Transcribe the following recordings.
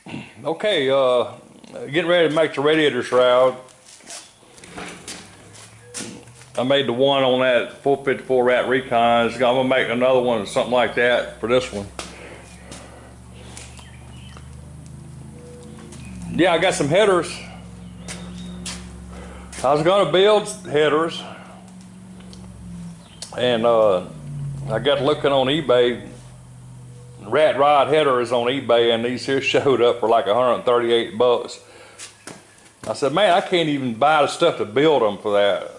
Okay, getting ready to make the radiator shroud. I made the one on that 454 Rat Recon. I'm gonna make another one, something like that for this one. Yeah, I got some headers. I was gonna build headers, and I got looking on eBay. Rat rod header is on eBay, and these here showed up for like 138 bucks. I said, man, I can't even buy the stuff to build them for that.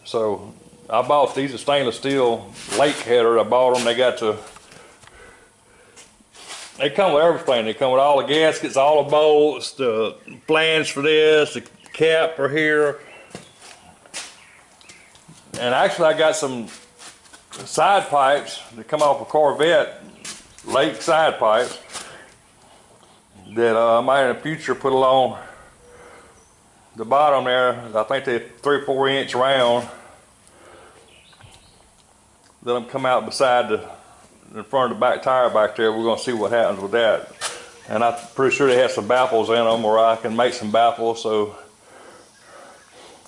So I bought these are stainless steel lake header. I bought them. They come with everything. They come with all the gaskets, all the bolts, the flange for this, the cap for here. And actually I got some side pipes that come off a Corvette, lake side pipes, that I might in the future put along the bottom there. I think they're 3 or 4 inch round. Let them come out beside in front of the back tire back there. We're gonna see what happens with that. And I'm pretty sure they have some baffles in them, or I can make some baffles, so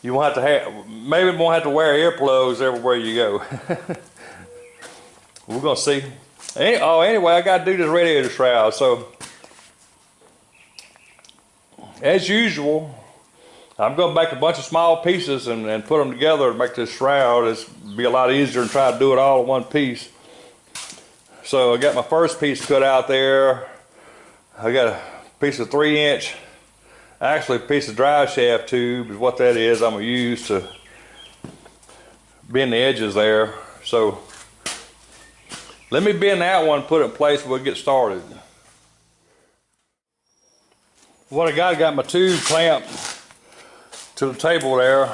you won't have to maybe won't have to wear earplugs everywhere you go. We're gonna see. Anyway, I gotta do this radiator shroud. So as usual, I'm gonna make a bunch of small pieces and put them together to make this shroud. It'll be a lot easier than try to do it all in one piece. So I got my first piece cut out there. I got a piece of 3 inch, actually a piece of drive shaft tube is what that is. I'm gonna use to bend the edges there. So let me bend that one, put it in place, we'll get started. What I got my tube clamped to the table there.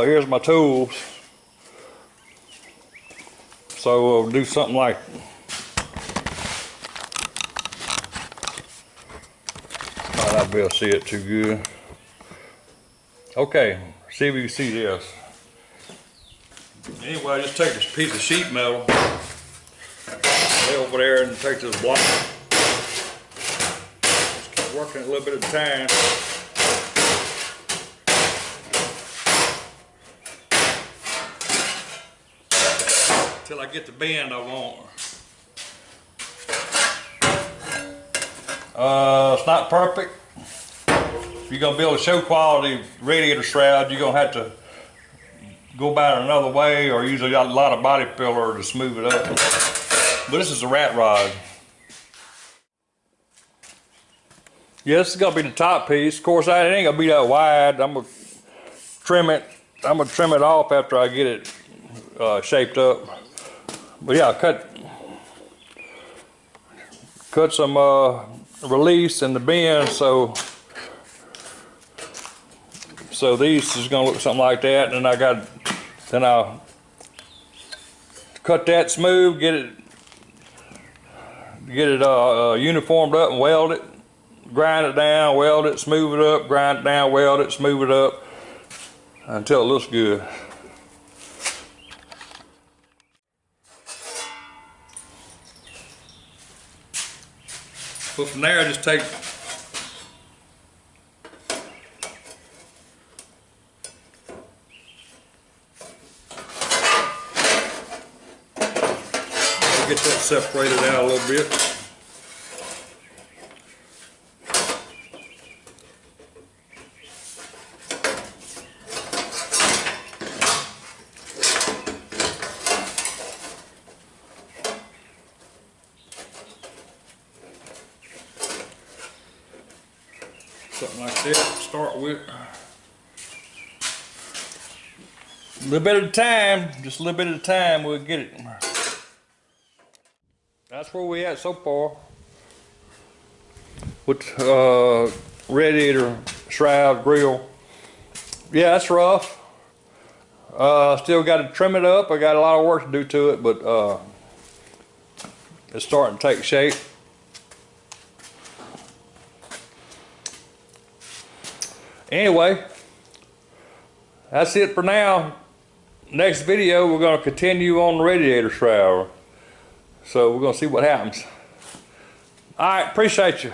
Here's my tools. So we'll do something like, might not be able to see it too good. Okay, see if you can see this. Anyway, I just take this piece of sheet metal, lay over there and take this block. Just keep working a little bit at a time. Till I get the bend I want. It's not perfect. If you're gonna build a show quality radiator shroud, you're gonna have to go about it another way, or use a lot of body filler to smooth it up. But this is a rat rod. Yeah, this is gonna be the top piece. Of course, it ain't gonna be that wide. I'm gonna trim it. I'm gonna trim it off after I get it shaped up. But yeah, cut some release in the bend, so these is gonna look something like that. And then I'll cut that smooth, get it uniformed up and weld it, grind it down, weld it, smooth it up, grind it down, weld it, smooth it up until it looks good. But from there, I just take get that separated out a little bit. Something like that to start with. A little bit at a time, just a little bit at a time, we'll get it. That's where we at so far with radiator shroud grill. Yeah, that's rough. Still got to trim it up. I got a lot of work to do to it, but it's starting to take shape. Anyway, that's it for now. Next video, we're going to continue on the radiator shroud. So we're going to see what happens. All right, appreciate you.